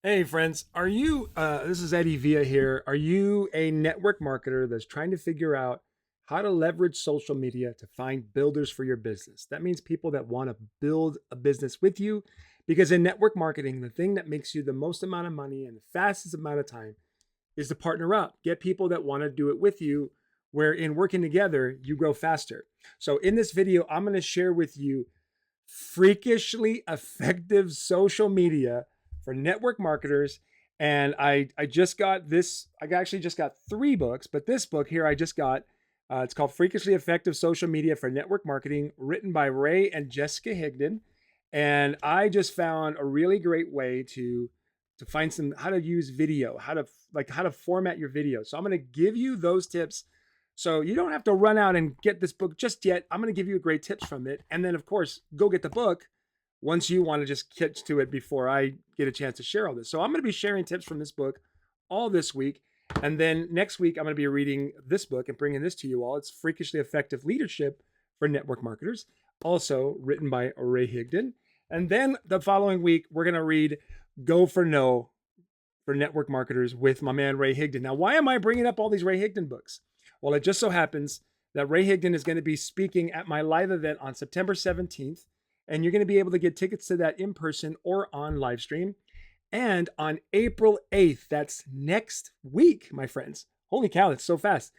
Hey friends, are you this is Eddie Villa here. Are you a network marketer that's trying to figure out how to leverage social media to find builders for your business? That means people that want to build a business with you, because in network marketing, the thing that makes you the most amount of money in the fastest amount of time is to partner up. Get people that want to do it with you, where in working together, you grow faster. So in this video, I'm going to share with you freakishly effective social media for network marketers. And I just got this. I actually just got three books, but this book here I just got. It's called Freakishly Effective Social Media for Network Marketing, written by Ray and Jessica Higdon. And I just found a really great way to find some how to use video, how to format your video. So I'm going to give you those tips so you don't have to run out and get this book just yet. I'm going to give you great tips from it. And then, of course, go get the book once you want to just get to it before I get a chance to share all this. So I'm going to be sharing tips from this book all this week. And then next week, I'm going to be reading this book and bringing this to you all. It's Freakishly Effective Leadership for Network Marketers, also written by Ray Higdon. And then the following week, we're going to read Go for No for Network Marketers with my man Ray Higdon. Now, why am I bringing up all these Ray Higdon books? Well, it just so happens that Ray Higdon is going to be speaking at my live event on September 17th, and you're going to be able to get tickets to that in person or on live stream. And on April 8th, that's next week, my friends. Holy cow, that's so fast.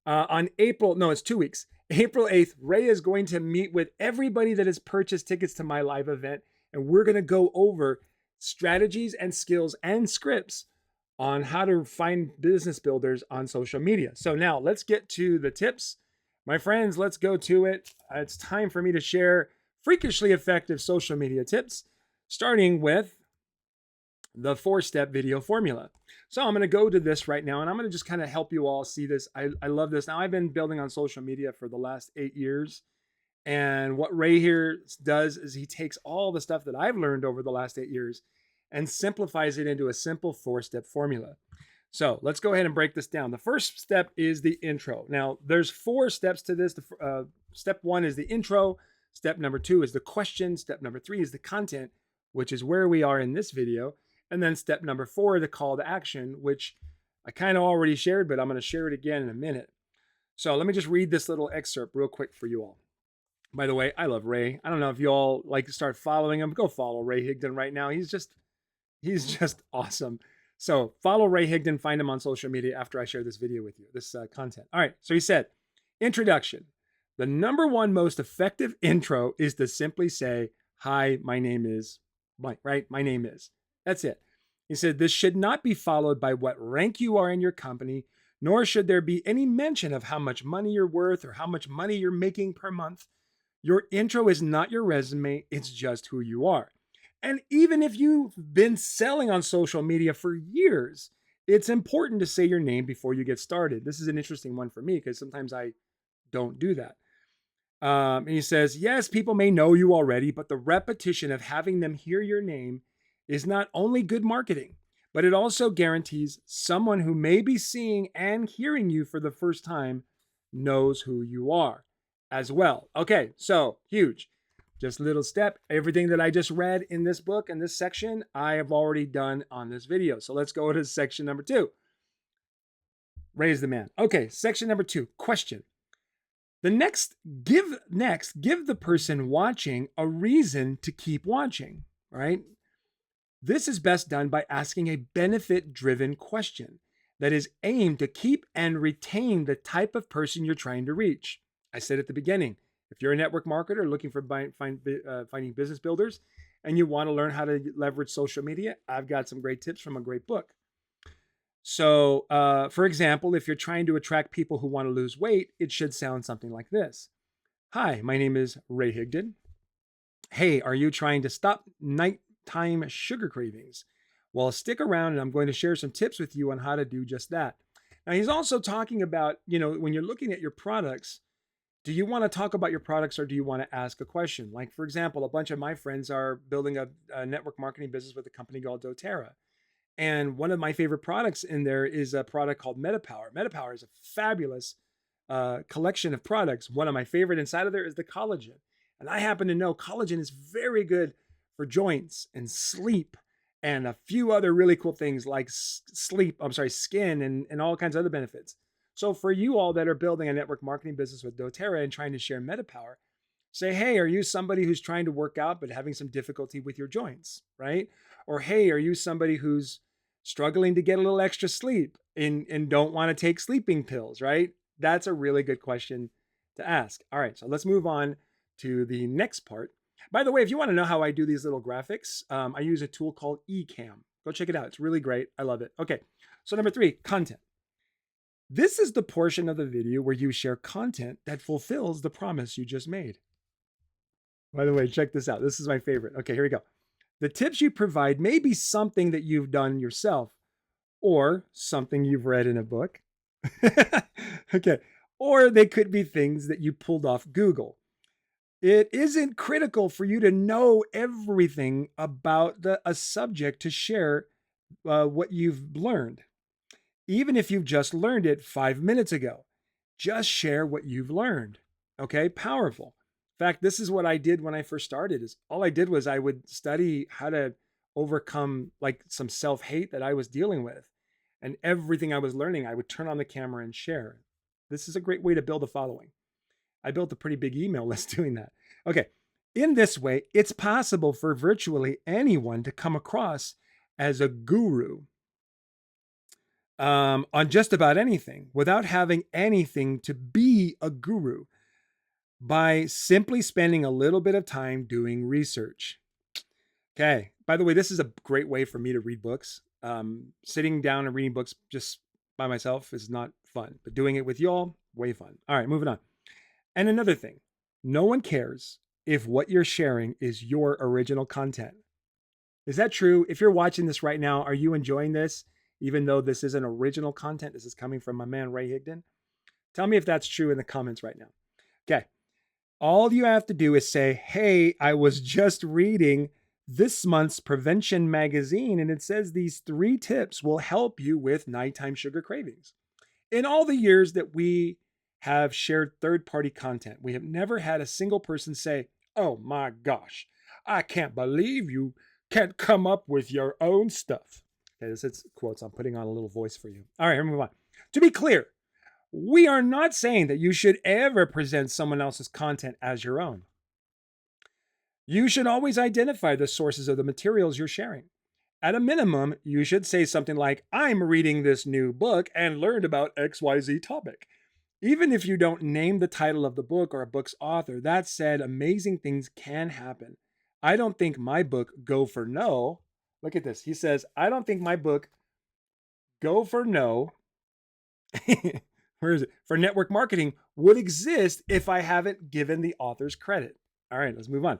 It's 2 weeks. April 8th, Ray is going to meet with everybody that has purchased tickets to my live event, and we're going to go over strategies and skills and scripts on how to find business builders on social media. So now let's get to the tips. My friends, let's go to it. It's time for me to share freakishly effective social media tips, starting with the 4-step video formula. So I'm going to go to this right now, and I'm going to just kind of help you all see this. I love this. Now, I've been building on social media for the last 8 years. And what Ray here does is he takes all the stuff that I've learned over the last 8 years and simplifies it into a simple 4-step formula. So let's go ahead and break this down. The first step is the intro. Now, there's 4 steps to this. Step 1 is the intro. Step number 2 is the question. Step number 3 is the content, which is where we are in this video. And then step number 4, the call to action, which I kind of already shared, but I'm going to share it again in a minute. So let me just read this little excerpt real quick for you all. By the way, I love Ray. I don't know if you all like to start following him. Go follow Ray Higdon right now. He's just awesome. So follow Ray Higdon. Find him on social media after I share this video with you, this content. All right. So he said, introduction. The number one most effective intro is to simply say, "Hi, my name is blank." Right? My name is. That's it. He said, this should not be followed by what rank you are in your company, nor should there be any mention of how much money you're worth or how much money you're making per month. Your intro is not your resume, it's just who you are. And even if you've been selling on social media for years, it's important to say your name before you get started. This is an interesting one for me because sometimes I don't do that. And he says, yes, people may know you already, but the repetition of having them hear your name is not only good marketing, but it also guarantees someone who may be seeing and hearing you for the first time knows who you are as well. Okay, so huge. Just a little step. Everything that I just read in this book and this section, I have already done on this video. So let's go to section number 2. Raise the man. Okay, section number 2, question. Give the person watching a reason to keep watching, right? This is best done by asking a benefit-driven question that is aimed to keep and retain the type of person you're trying to reach. I said at the beginning, if you're a network marketer looking for finding business builders and you want to learn how to leverage social media, I've got some great tips from a great book. So, for example, if you're trying to attract people who want to lose weight, it should sound something like this. Hi, my name is Ray Higdon. Hey, are you trying to stop nighttime sugar cravings? Well, stick around and I'm going to share some tips with you on how to do just that. Now, he's also talking about, when you're looking at your products, do you want to talk about your products or do you want to ask a question? Like, for example, a bunch of my friends are building a network marketing business with a company called doTERRA. And one of my favorite products in there is a product called MetaPower. MetaPower is a fabulous collection of products. One of my favorite inside of there is the collagen. And I happen to know collagen is very good for joints and sleep and a few other really cool things like skin, and all kinds of other benefits. So for you all that are building a network marketing business with doTERRA and trying to share MetaPower, say, hey, are you somebody who's trying to work out but having some difficulty with your joints, right? Or hey, are you somebody who's struggling to get a little extra sleep and don't want to take sleeping pills, right? That's a really good question to ask. All right, so let's move on to the next part. By the way, if you want to know how I do these little graphics, I use a tool called Ecamm. Go check it out. It's really great. I love it. Okay, so number 3, content. This is the portion of the video where you share content that fulfills the promise you just made. By the way, check this out. This is my favorite. Okay, here we go. The tips you provide may be something that you've done yourself or something you've read in a book. Okay. Or they could be things that you pulled off Google. It isn't critical for you to know everything about a subject to share what you've learned. Even if you've just learned it 5 minutes ago, just share what you've learned. Okay, powerful. In fact, this is what I did when I first started. Is all I did was I would study how to overcome like some self-hate that I was dealing with. And everything I was learning, I would turn on the camera and share. This is a great way to build a following. I built a pretty big email list doing that. Okay, in this way, it's possible for virtually anyone to come across as a guru on just about anything without having anything to be a guru, by simply spending a little bit of time doing research. Okay, by the way, this is a great way for me to read books. Sitting down and reading books just by myself is not fun, but doing it with y'all, way fun. All right, moving on. And another thing, no one cares if what you're sharing is your original content. Is that true? If you're watching this right now, are you enjoying this? Even though this isn't original content, this is coming from my man, Ray Higdon. Tell me if that's true in the comments right now. Okay. All you have to do is say, hey, I was just reading this month's Prevention magazine, and it says these 3 tips will help you with nighttime sugar cravings. In all the years that we have shared third-party content, we have never had a single person say, oh my gosh, I can't believe you can't come up with your own stuff. Okay, this is quotes. I'm putting on a little voice for you. All right, here we move on. To be clear, we are not saying that you should ever present someone else's content as your own. You should always identify the sources of the materials you're sharing. At a minimum, you should say something like, I'm reading this new book and learned about XYZ topic. Even if you don't name the title of the book or a book's author, that said, amazing things can happen. I don't think my book, Go for No, look at this. He says, I don't think my book, Go for No, where is it? For network marketing would exist if I haven't given the authors credit. All right, let's move on.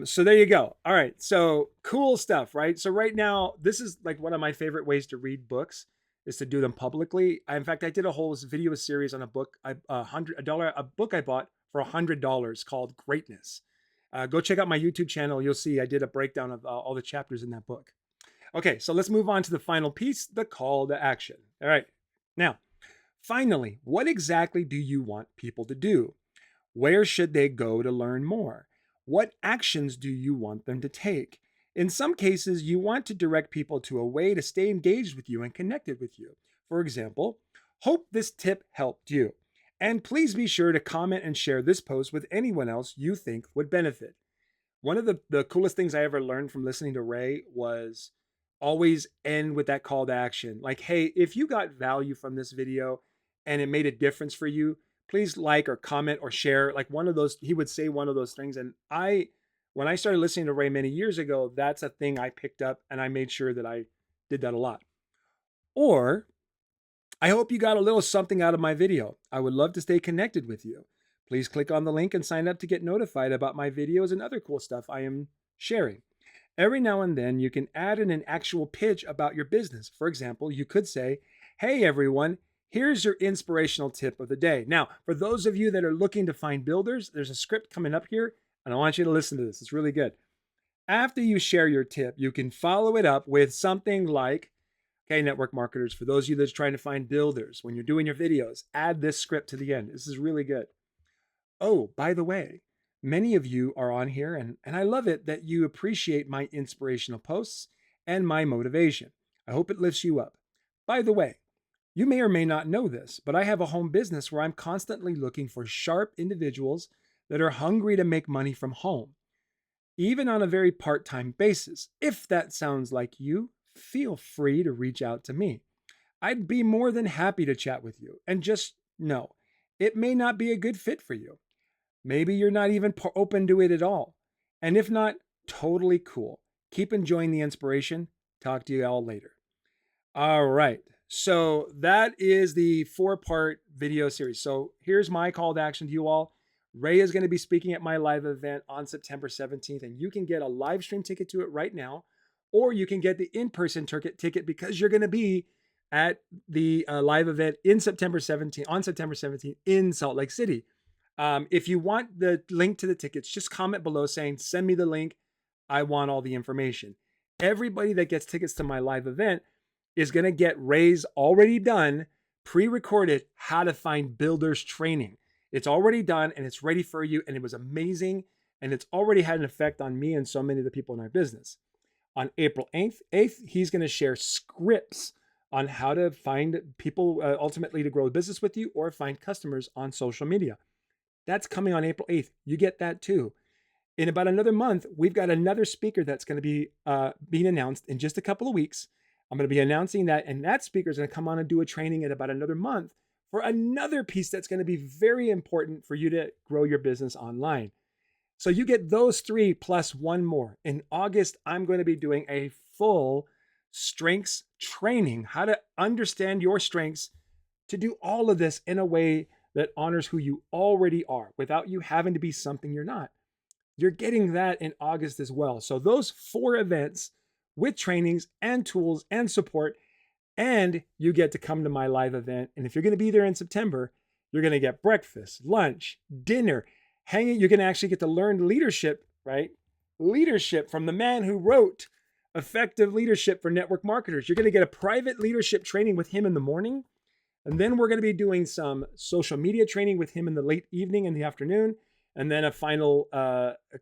So there you go. All right, so cool stuff, right? So right now, this is like one of my favorite ways to read books is to do them publicly. In fact, I did a whole video series on a book, a book I bought for $100 called Greatness. Go check out my YouTube channel. You'll see I did a breakdown of all the chapters in that book. Okay, so let's move on to the final piece, the call to action. All right, now, finally, what exactly do you want people to do? Where should they go to learn more? What actions do you want them to take? In some cases, you want to direct people to a way to stay engaged with you and connected with you. For example, hope this tip helped you. And please be sure to comment and share this post with anyone else you think would benefit. One of the coolest things I ever learned from listening to Ray was always end with that call to action. Like, hey, if you got value from this video and it made a difference for you, please like or comment or share. Like one of those, he would say one of those things. And when I started listening to Ray many years ago, that's a thing I picked up and I made sure that I did that a lot. Or I hope you got a little something out of my video. I would love to stay connected with you. Please click on the link and sign up to get notified about my videos and other cool stuff I am sharing. Every now and then you can add in an actual pitch about your business. For example, you could say, hey everyone, here's your inspirational tip of the day. Now, for those of you that are looking to find builders, there's a script coming up here and I want you to listen to this. It's really good. After you share your tip, you can follow it up with something like, okay, network marketers, for those of you that's trying to find builders, when you're doing your videos, add this script to the end. This is really good. Oh, by the way, Many of you are on here, and I love it that you appreciate my inspirational posts and my motivation. I hope it lifts you up. By the way, you may or may not know this, but I have a home business where I'm constantly looking for sharp individuals that are hungry to make money from home, even on a very part time basis. If that sounds like you, feel free to reach out to me. I'd be more than happy to chat with you. And just know, it may not be a good fit for you. Maybe you're not even open to it at all. And if not, totally cool. Keep enjoying the inspiration. Talk to you all later. All right. So that is the 4-part video series. So here's my call to action to you all. Ray is going to be speaking at my live event on September 17th, and you can get a live stream ticket to it right now, or you can get the in-person ticket because you're going to be at the live event in September 17th, on September 17th in Salt Lake City. If you want the link to the tickets, just comment below saying, send me the link. I want all the information. Everybody that gets tickets to my live event is going to get Ray's already done, pre-recorded how to find builders training. It's already done and it's ready for you. And it was amazing. And it's already had an effect on me and so many of the people in our business. On April 8th, he's going to share scripts on how to find people ultimately to grow a business with you or find customers on social media. That's coming on April 8th. You get that too. In about another month, we've got another speaker that's going to be being announced in just a couple of weeks. I'm going to be announcing that, and that speaker is going to come on and do a training in about another month for another piece that's going to be very important for you to grow your business online. So you get those 3 plus one more. In August, I'm going to be doing a full strengths training, how to understand your strengths to do all of this in a way that honors who you already are without you having to be something you're not. You're getting that in August as well. So those 4 events with trainings and tools and support, and you get to come to my live event. And if you're going to be there in September, you're going to get breakfast, lunch, dinner, hanging. You're going to actually get to learn leadership, right? Leadership from the man who wrote Effective Leadership for Network Marketers. You're going to get a private leadership training with him in the morning. And then we're going to be doing some social media training with him in the late evening and the afternoon. And then a final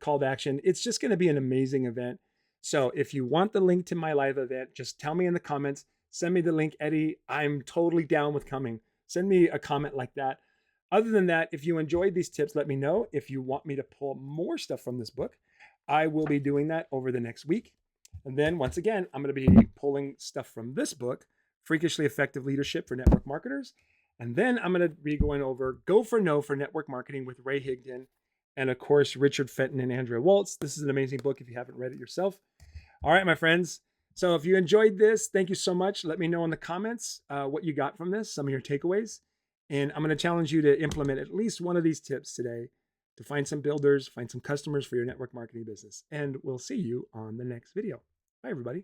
call to action. It's just going to be an amazing event. So if you want the link to my live event, just tell me in the comments. Send me the link, Eddie. I'm totally down with coming. Send me a comment like that. Other than that, if you enjoyed these tips, let me know. If you want me to pull more stuff from this book, I will be doing that over the next week. And then once again, I'm going to be pulling stuff from this book, Freakishly Effective Leadership for Network Marketers. And then I'm going to be going over Go for No for Network Marketing with Ray Higdon. And of course, Richard Fenton and Andrea Waltz. This is an amazing book if you haven't read it yourself. All right, my friends. So if you enjoyed this, thank you so much. Let me know in the comments what you got from this, some of your takeaways. And I'm going to challenge you to implement at least one of these tips today to find some builders, find some customers for your network marketing business. And we'll see you on the next video. Bye, everybody.